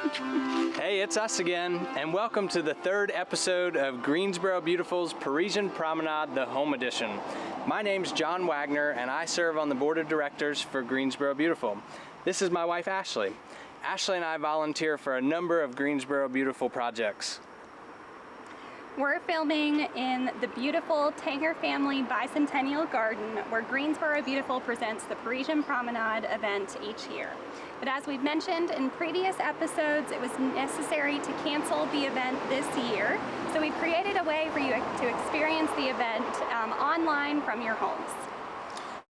Hey, it's us again, and welcome to the third episode of Greensboro Beautiful's Parisian Promenade, the Home Edition. My name's John Wagner, and I serve on the board of directors for Greensboro Beautiful. This is my wife, Ashley. Ashley and I volunteer for a number of Greensboro Beautiful projects. We're filming in the beautiful Tango family bicentennial garden where Greensboro Beautiful presents the Parisian Promenade event each year. But as we've mentioned in previous episodes, it was necessary to cancel the event this year. So we've created a way for you to experience the event online from your homes.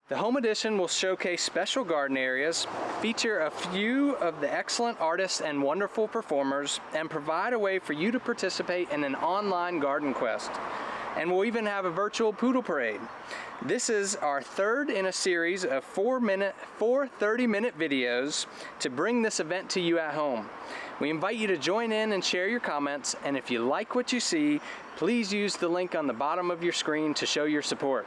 The Home Edition will showcase special garden areas, feature a few of the excellent artists and wonderful performers, and provide a way for you to participate in an online garden quest. And we'll even have a virtual Poodle parade. This is our third in a series of four 30-minute videos to bring this event to you at home. We invite you to join in and share your comments, and if you like what you see, please use the link on the bottom of your screen to show your support.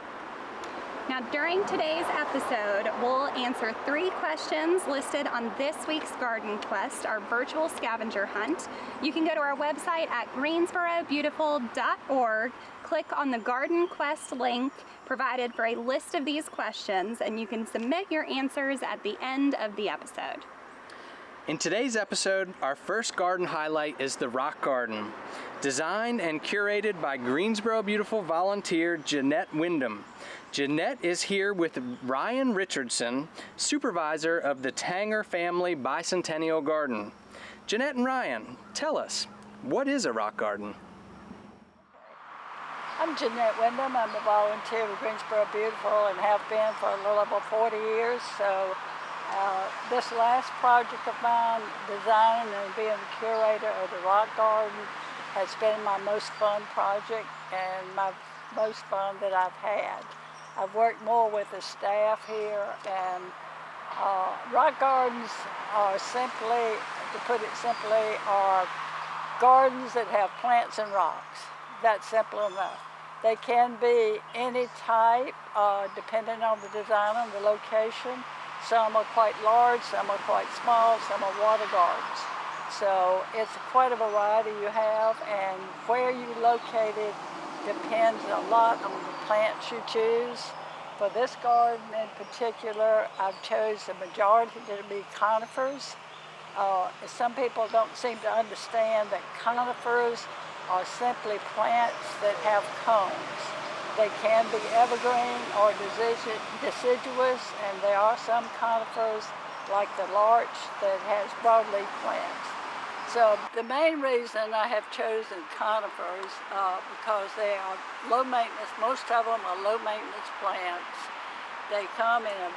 Now, during today's episode, we'll answer 3 questions listed on this week's Garden Quest, our virtual scavenger hunt. You can go to our website at greensborobeautiful.org, click on the Garden Quest link provided for a list of these questions, and you can submit your answers at the end of the episode. In today's episode, our first garden highlight is the Rock Garden, designed and curated by Greensboro Beautiful volunteer Jeanette Wyndham. Jeanette is here with Ryan Richardson, supervisor of the Tango family bicentennial garden. Jeanette and Ryan, tell us, what is a rock garden? I'm Jeanette Wyndham. I'm a volunteer with Greensboro Beautiful and have been for a little over 40 years. So this last project of mine, designing and being the curator of the rock garden, has been my most fun project and my most fun that I've had. I've worked more with the staff here, and rock gardens are simply, to put it simply, are gardens that have plants and rocks. That's simple enough. They can be any type, depending on the design and the location. Some are quite large, some are quite small, some are water gardens. So it's quite a variety you have, and where you're located depends a lot on the plants you choose. For this garden in particular, I've chosen the majority to be conifers. Some people don't seem to understand that conifers are simply plants that have cones. They can be evergreen or deciduous, and there are some conifers like the larch that has broadleaf plants. So the main reason I have chosen conifers because they are low maintenance. Most of them are low maintenance plants. They come in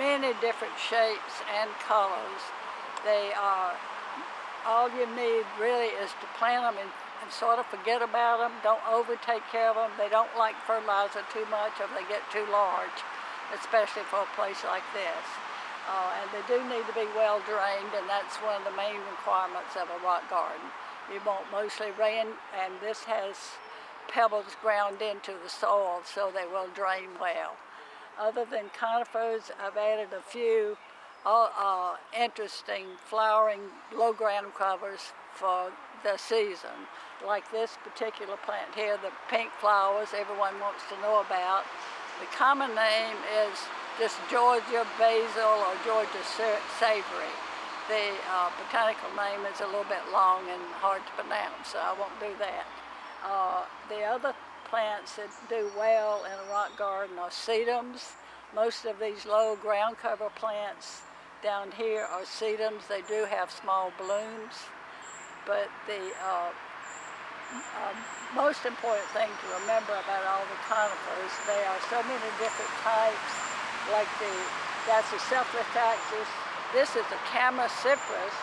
many different shapes and colors. They are, all you need really is to plant them and sort of forget about them. Don't over take care of them. They don't like fertilizer too much or they get too large, especially for a place like this. And they do need to be well drained, and that's one of the main requirements of a rock garden. You want mostly rain, and this has pebbles ground into the soil so they will drain well. Other than conifers, I've added a few interesting flowering low ground covers for the season. Like this particular plant here, the pink flowers everyone wants to know about. The common name is just Georgia basil or Georgia savory. The botanical name is a little bit long and hard to pronounce, so I won't do that. The other plants that do well in a rock garden are sedums. Most of these low ground cover plants down here are sedums. They do have small blooms, but the most important thing to remember about all the conifers, there are so many different types. Like that's a Cephalotaxis. This is a Camasiferous,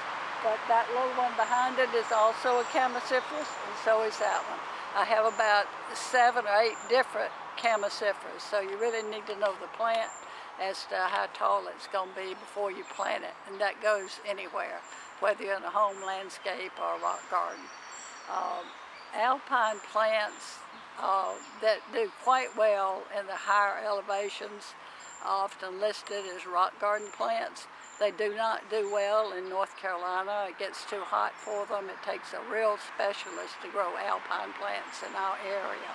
but that little one behind it is also a Camasiferous, and so is that one. I have about 7 or 8 different Camasiferous, so you really need to know the plant as to how tall it's going to be before you plant it, and that goes anywhere, whether you're in a home landscape or a rock garden. Alpine plants that do quite well in the higher elevations, often listed as rock garden plants. They do not do well in North Carolina. It gets too hot for them. It takes a real specialist to grow alpine plants in our area.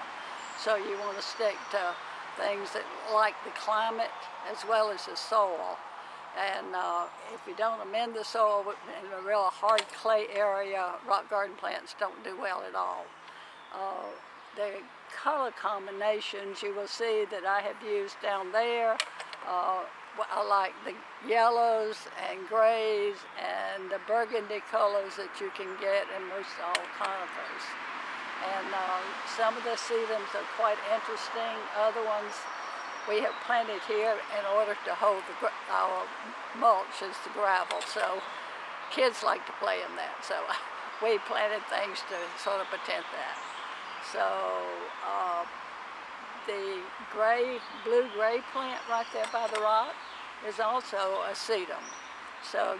So you want to stick to things that like the climate as well as the soil. And if you don't amend the soil in a real hard clay area, rock garden plants don't do well at all. The color combinations you will see that I have used down there, I like the yellows and grays and the burgundy colors that you can get in most all conifers. And some of the sedums are quite interesting. Other ones we have planted here in order to hold our mulch as the gravel. So kids like to play in that. So we planted things to sort of pretend that. So the blue-gray plant right there by the rock is also a sedum. So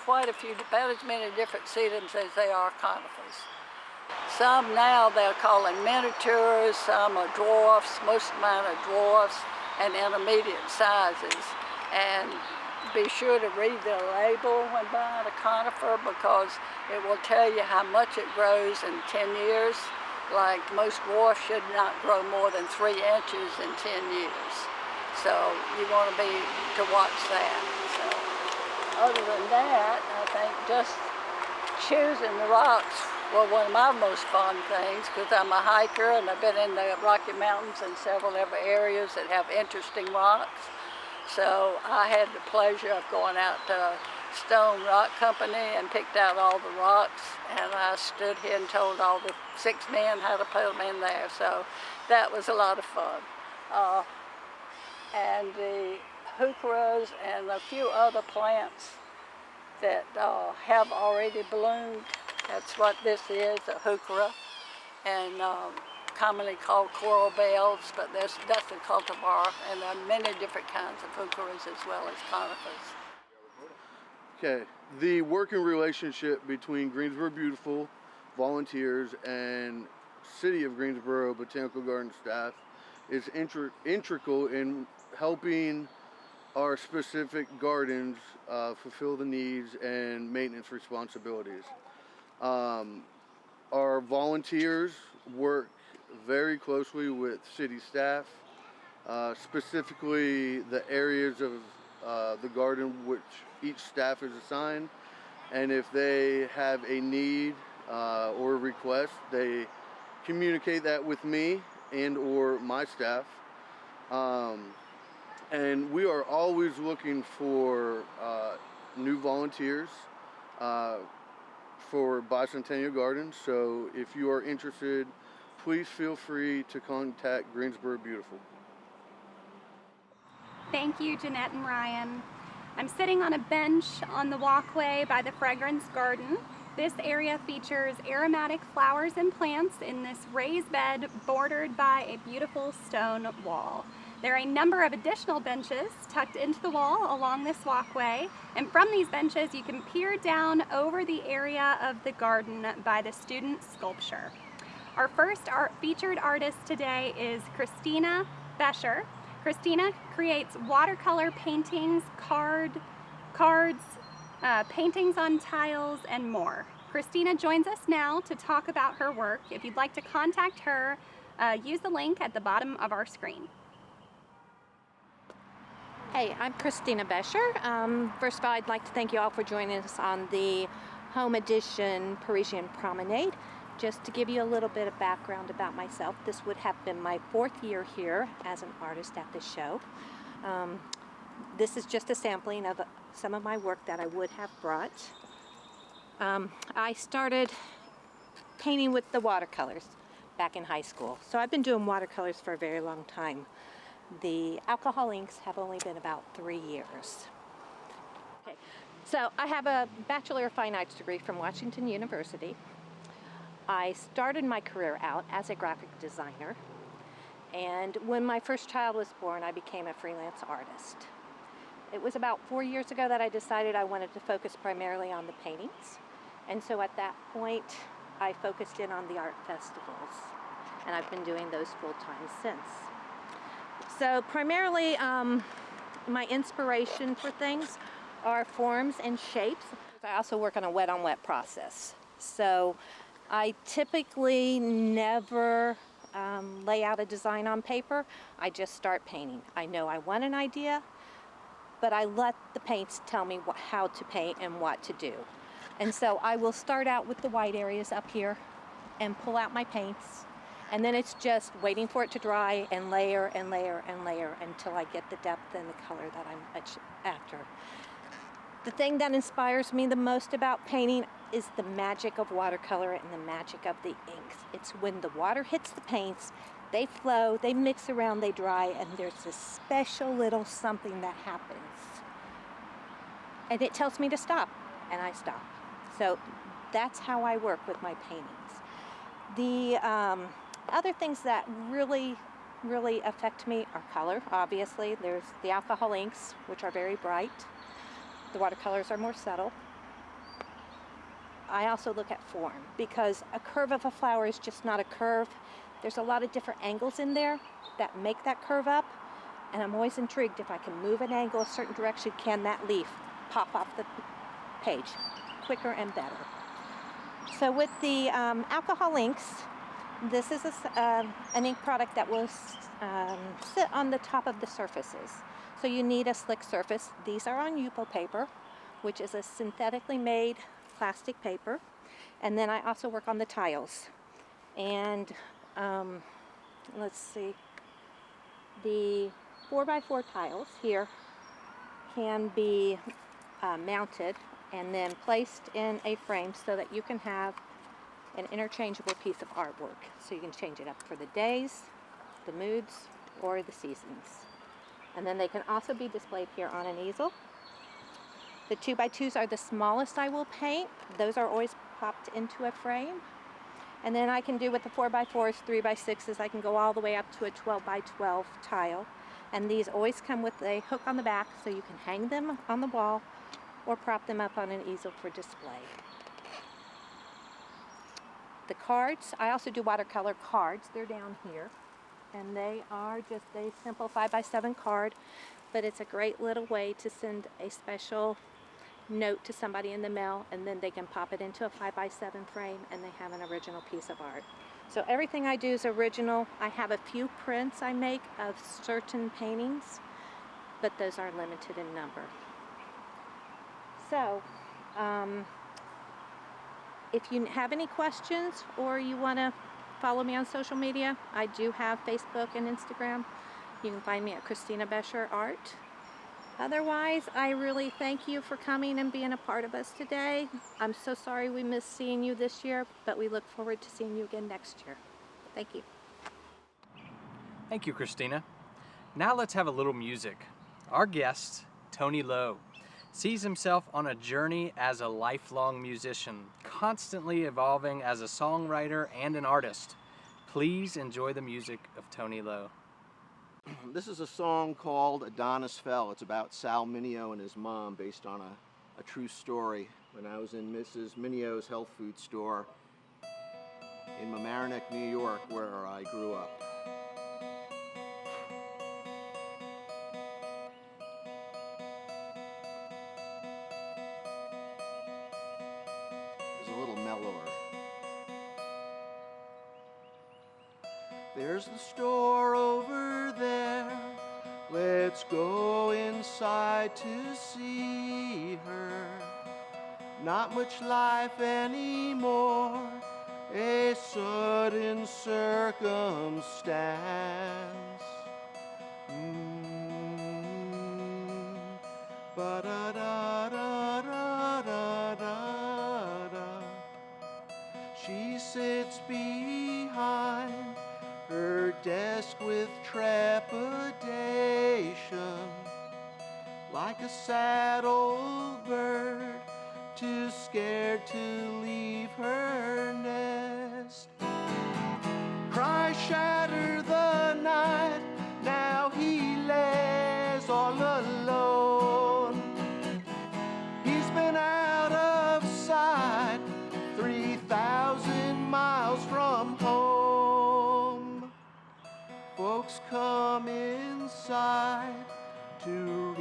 quite a few, about as many different sedums as they are conifers. Some now they're calling miniatures, some are dwarfs, most of mine are dwarfs and intermediate sizes. And be sure to read the label when buying a conifer because it will tell you how much it grows in 10 years. Like most dwarfs should not grow more than 3 inches in 10 years. So you want to watch that. So other than that, I think just choosing the rocks were one of my most fun things because I'm a hiker and I've been in the Rocky Mountains and several other areas that have interesting rocks. So I had the pleasure of going out to Stone Rock Company and picked out all the rocks, and I stood here and told all the 6 men how to put them in there. So that was a lot of fun. And the heucheras and a few other plants that have already bloomed. That's what this is, a heuchera, and commonly called coral bells, but that's a cultivar, and there are many different kinds of heucheras as well as conifers. Okay, the working relationship between Greensboro Beautiful volunteers and City of Greensboro Botanical Garden staff is integral in helping our specific gardens fulfill the needs and maintenance responsibilities. Our volunteers work very closely with city staff, specifically the areas of the garden which each staff is assigned, and if they have a need or a request, they communicate that with me and or my staff. And we are always looking for new volunteers for Bicentennial Gardens, so if you are interested, please feel free to contact Greensboro Beautiful. Thank you, Jeanette and Ryan. I'm sitting on a bench on the walkway by the Fragrance Garden. This area features aromatic flowers and plants in this raised bed bordered by a beautiful stone wall. There are a number of additional benches tucked into the wall along this walkway, and from these benches you can peer down over the area of the garden by the student sculpture. Our first featured artist today is Cristina Fisher. Cristina creates watercolor paintings, cards, paintings on tiles, and more. Cristina joins us now to talk about her work. If you'd like to contact her, use the link at the bottom of our screen. Hey, I'm Cristina Fisher. First of all, I'd like to thank you all for joining us on the home edition Parisian Promenade. Just to give you a little bit of background about myself, this would have been my 4th year here as an artist at the show. This is just a sampling of some of my work that I would have brought. I started painting with the watercolors back in high school. So I've been doing watercolors for a very long time. The alcohol inks have only been about 3 years. Okay. So I have a Bachelor of Fine Arts degree from Washington University. I started my career out as a graphic designer, and when my first child was born, I became a freelance artist. It was about 4 years ago that I decided I wanted to focus primarily on the paintings, and so at that point, I focused in on the art festivals, and I've been doing those full-time since. So primarily, my inspiration for things are forms and shapes. I also work on a wet-on-wet process. So I typically never lay out a design on paper. I just start painting. I know I want an idea, but I let the paints tell me how to paint and what to do. And so I will start out with the white areas up here and pull out my paints. And then it's just waiting for it to dry and layer and layer and layer until I get the depth and the color that I'm after. The thing that inspires me the most about painting is the magic of watercolor and the magic of the inks. It's when the water hits the paints, they flow, they mix around, they dry, and there's this special little something that happens. And it tells me to stop, and I stop. So that's how I work with my paintings. The other things that really affect me are color, obviously. There's the alcohol inks, which are very bright. The watercolors are more subtle. I also look at form, because a curve of a flower is just not a curve. There's a lot of different angles in there that make that curve up, and I'm always intrigued if I can move an angle a certain direction, can that leaf pop off the page quicker and better. So with the alcohol inks, this is an ink product that will sit on the top of the surfaces. So you need a slick surface. These are on Yupo paper, which is a synthetically made plastic paper. And then I also work on the tiles. And let's see, the 4x4 tiles here can be mounted and then placed in a frame so that you can have an interchangeable piece of artwork. So you can change it up for the days, the moods, or the seasons. And then they can also be displayed here on an easel. The 2x2s are the smallest I will paint. Those are always popped into a frame. And then I can do with the 4x4s, 3x6s, I can go all the way up to a 12x12 tile. And these always come with a hook on the back so you can hang them on the wall or prop them up on an easel for display. The cards, I also do watercolor cards. They're down here. And they are just a simple 5x7 card, but it's a great little way to send a special note to somebody in the mail, and then they can pop it into a 5x7 frame and they have an original piece of art. So everything I do is original. I have a few prints I make of certain paintings, but those are limited in number. So if you have any questions or you want to follow me on social media, I do have Facebook and Instagram. You can find me at Cristina Fisher Art. Otherwise, I really thank you for coming and being a part of us today. I'm so sorry we missed seeing you this year, but we look forward to seeing you again next year. Thank you. Thank you, Cristina. Now let's have a little music. Our guest, Tony Lowe, sees himself on a journey as a lifelong musician, constantly evolving as a songwriter and an artist. Please enjoy the music of Tony Lowe. This is a song called Adonis Fell. It's about Sal Mineo and his mom, based on a true story. When I was in Mrs. Mineo's health food store in Mamaroneck, New York, where I grew up. It's a little mellower. There's the store over there. Let's go inside to see her. Not much life anymore, a sudden circumstance. Ba-da-da-da-da-da-da. She sits behind her desk with trepidation, like a sad old bird, too scared to leave her nest. Cries shatter the night, now he lays all alone. He's been out of sight, 3,000 miles from home. Folks come inside to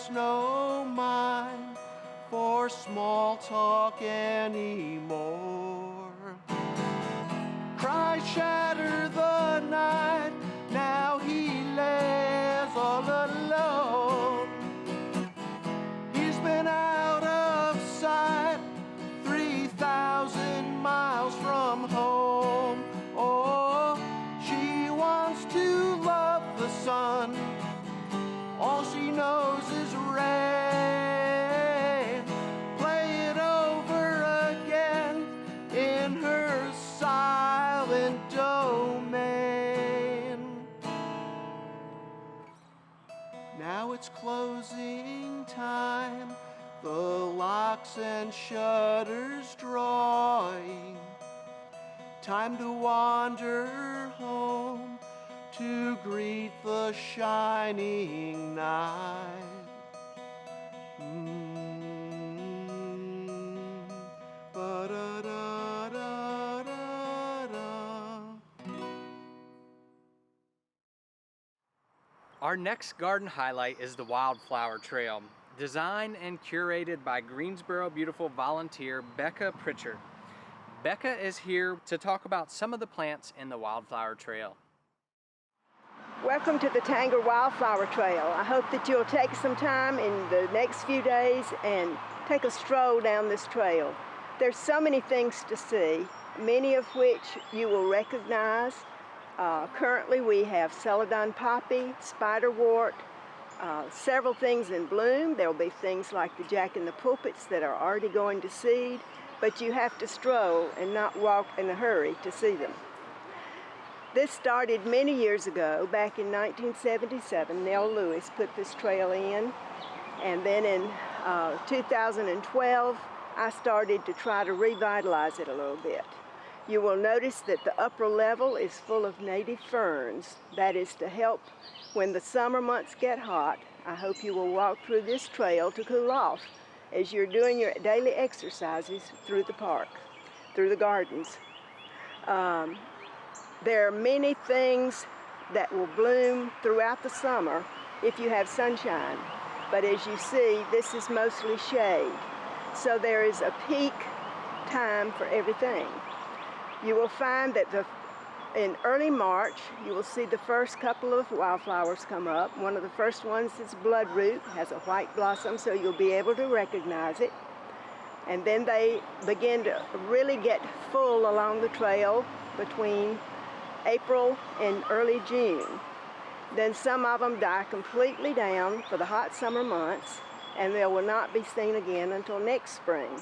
has no mind for small talk anymore. Cries shatter the night, now he lays all alone. He's been out of sight, 3,000 miles from home. Oh, she wants to love the sun, all she knows is rain. Play it over again in her silent domain. Now it's closing time, the locks and shutters drawing. Time to wander home to greet the shining night. Ba-da-da-da-da-da. Our next garden highlight is the Wildflower Trail, designed and curated by Greensboro Beautiful volunteer Becca Pritchard. Becca is here to talk about some of the plants in the Wildflower Trail. Welcome to the Tango Wildflower Trail. I hope that you'll take some time in the next few days and take a stroll down this trail. There's so many things to see, many of which you will recognize. Currently we have celadon poppy, spiderwort, several things in bloom. There will be things like the jack-in-the-pulpits that are already going to seed, but you have to stroll and not walk in a hurry to see them. This started many years ago. Back in 1977, Nell Lewis put this trail in, and then in 2012, I started to try to revitalize it a little bit. You will notice that the upper level is full of native ferns. That is to help when the summer months get hot. I hope you will walk through this trail to cool off as you're doing your daily exercises through the park, through the gardens. There are many things that will bloom throughout the summer if you have sunshine. But as you see, this is mostly shade. So there is a peak time for everything. You will find that in early March, you will see the first couple of wildflowers come up. One of the first ones is bloodroot, has a white blossom, so you'll be able to recognize it. And then they begin to really get full along the trail between April and early June. Then some of them die completely down for the hot summer months, and they will not be seen again until next spring.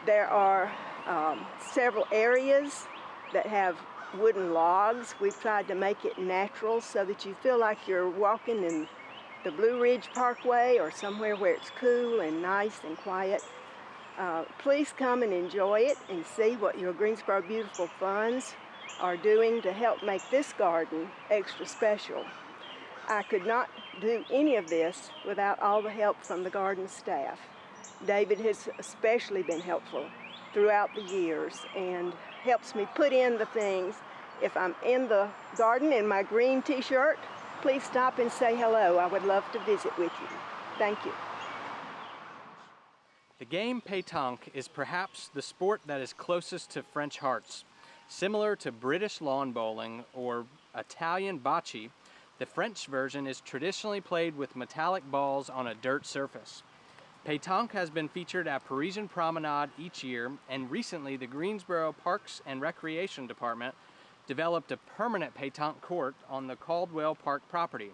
There are several areas that have wooden logs. We've tried to make it natural so that you feel like you're walking in the Blue Ridge Parkway or somewhere where it's cool and nice and quiet. Please come and enjoy it and see what your Greensboro Beautiful funds are doing to help make this garden extra special. I could not do any of this without all the help from the garden staff. David has especially been helpful throughout the years and helps me put in the things. If I'm in the garden in my green t-shirt, please stop and say hello. I would love to visit with you. Thank you. The game pétanque is perhaps the sport that is closest to French hearts. Similar to British lawn bowling or Italian bocce, the French version is traditionally played with metallic balls on a dirt surface. Pétanque has been featured at Parisian Promenade each year, and recently the Greensboro Parks and Recreation Department developed a permanent pétanque court on the Caldwell Park property.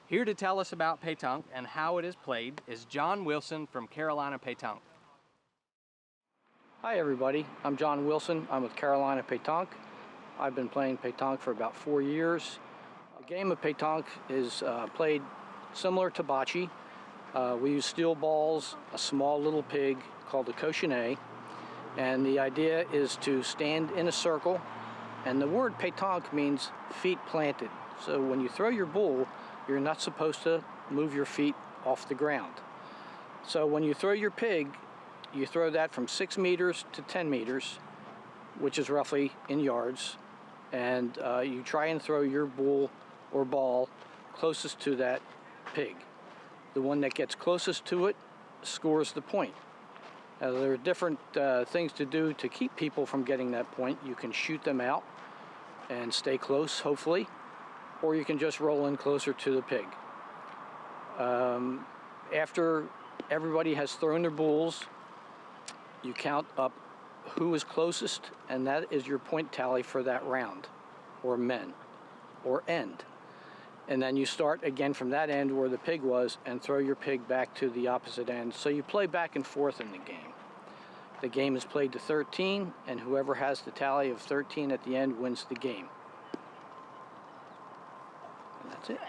Here to tell us about pétanque and how it is played is John Wilson from Carolina Pétanque. Hi everybody, I'm John Wilson. I'm with Carolina Pétanque. I've been playing pétanque for about 4 years. The game of pétanque is played similar to bocce. We use steel balls, a small little pig called a cochonnet, and the idea is to stand in a circle, and the word pétanque means feet planted. So when you throw your bull, you're not supposed to move your feet off the ground. So when you throw your pig, you throw that from 6 meters to 10 meters, which is roughly in yards, and you try and throw your bull or ball closest to that pig. The one that gets closest to it scores the point. There are different things to do to keep people from getting that point. You can shoot them out and stay close, hopefully, or you can just roll in closer to the pig. After everybody has thrown their bulls, you count up who is closest, and that is your point tally for that round, or men, or end. And then you start again from that end where the pig was and throw your pig back to the opposite end. So you play back and forth in the game. The game is played to 13, and whoever has the tally of 13 at the end wins the game. And that's it.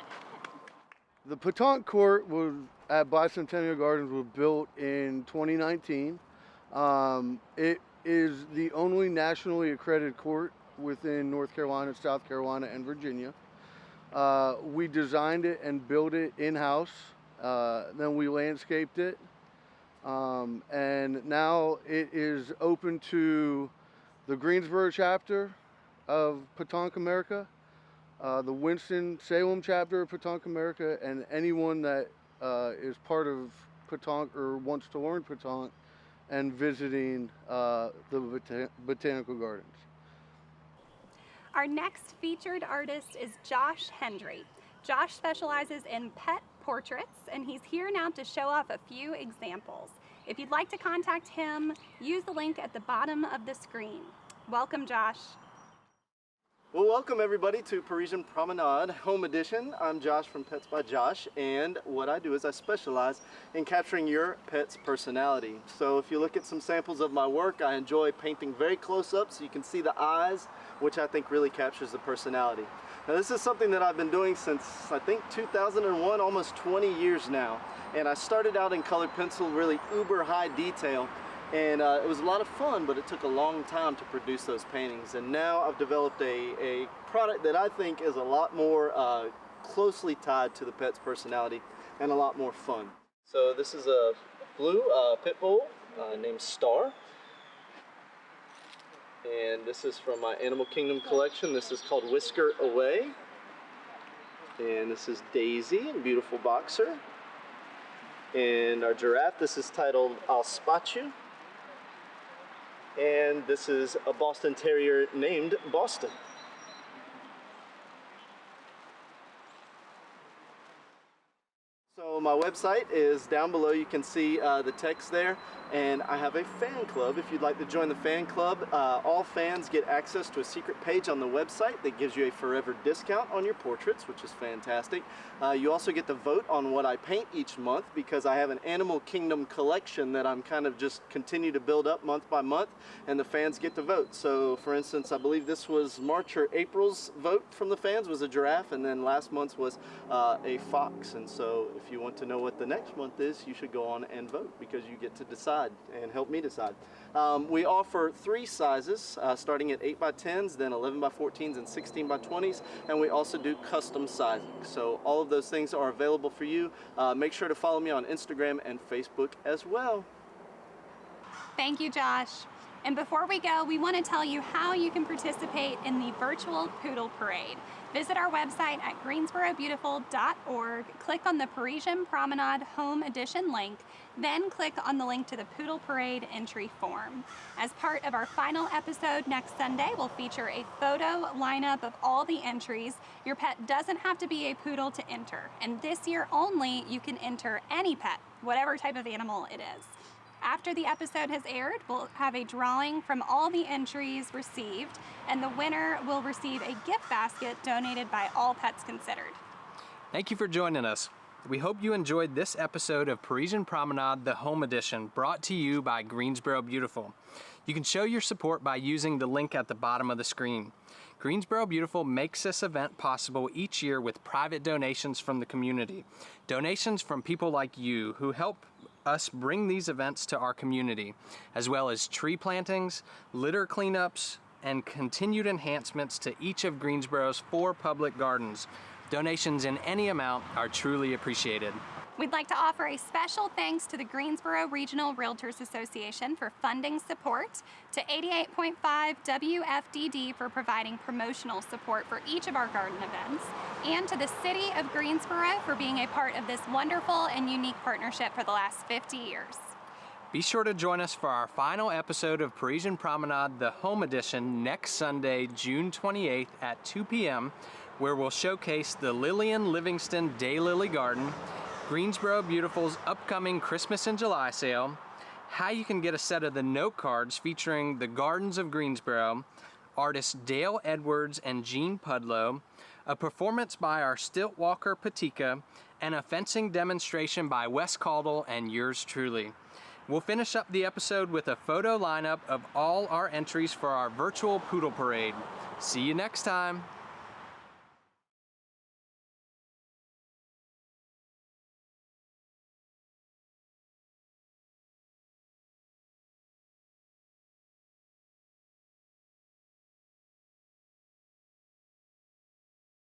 The pétanque court at Bicentennial Gardens was built in 2019. It is the only nationally accredited court within North Carolina, South Carolina, and Virginia. We designed it and built it in-house. Then we landscaped it. And now it is open to the Greensboro chapter of Pétanque America, the Winston-Salem chapter of Pétanque America, and anyone that is part of pétanque or wants to learn pétanque and visiting the Botanical Gardens. Our next featured artist is Josh Hendry. Josh specializes in pet portraits, and he's here now to show off a few examples. If you'd like to contact him, use the link at the bottom of the screen. Welcome, Josh. Well, welcome everybody to Parisian Promenade Home Edition. I'm Josh from Pets by Josh, and what I do is I specialize in capturing your pet's personality. So if you look at some samples of my work, I enjoy painting very close up so you can see the eyes, which I think really captures the personality. Now this is something that I've been doing since I think 2001, almost 20 years now. And I started out in colored pencil, really uber high detail. And it was a lot of fun, but it took a long time to produce those paintings. And now I've developed a product that I think is a lot more closely tied to the pet's personality and a lot more fun. So this is a blue pit bull named Star. And this is from my Animal Kingdom collection. This is called Whisker Away. And this is Daisy, a beautiful boxer. And our giraffe, this is titled I'll Spot You. And this is a Boston Terrier named Boston. So my website is down below. You can see the text there. And I have a fan club. If you'd like to join the fan club, all fans get access to a secret page on the website that gives you a forever discount on your portraits, which is fantastic. You also get to vote on what I paint each month because I have an Animal Kingdom collection that I'm kind of just continue to build up month by month, and the fans get to vote. So for instance, I believe this was March or April's vote from the fans was a giraffe, and then last month's was a fox. And so if you want to know what the next month is, you should go on and vote because you get to decide and help me decide. We offer 3 sizes, starting at 8x10s, then 11x14s, and 16x20s, and we also do custom sizing. So all of those things are available for you. Make sure to follow me on Instagram and Facebook as well. Thank you, Josh. And before we go, we want to tell you how you can participate in the virtual Poodle Parade. Visit our website at greensborobeautiful.org, click on the Parisian Promenade Home Edition link, then click on the link to the Poodle Parade entry form. As part of our final episode next Sunday, we'll feature a photo lineup of all the entries. Your pet doesn't have to be a poodle to enter, and this year only you can enter any pet, whatever type of animal it is. After the episode has aired, we'll have a drawing from all the entries received, and the winner will receive a gift basket donated by All Pets Considered. Thank you for joining us. We hope you enjoyed this episode of Parisian Promenade, the Home Edition, brought to you by Greensboro Beautiful. You can show your support by using the link at the bottom of the screen. Greensboro Beautiful makes this event possible each year with private donations from the community. Donations from people like you who help us bring these events to our community, as well as tree plantings, litter cleanups, and continued enhancements to each of Greensboro's 4 public gardens. Donations in any amount are truly appreciated. We'd like to offer a special thanks to the Greensboro Regional Realtors Association for funding support, to 88.5 WFDD for providing promotional support for each of our garden events, and to the City of Greensboro for being a part of this wonderful and unique partnership for the last 50 years. Be sure to join us for our final episode of Parisian Promenade, the home edition, next Sunday, June 28th at 2 p.m., where we'll showcase the Lillian Livingston Daylily Garden, Greensboro Beautiful's upcoming Christmas in July sale, how you can get a set of the note cards featuring the Gardens of Greensboro, artists Dale Edwards and Jean Pudlow, a performance by our stilt walker Patika, and a fencing demonstration by Wes Caudill and yours truly. We'll finish up the episode with a photo lineup of all our entries for our virtual Poodle Parade. See you next time.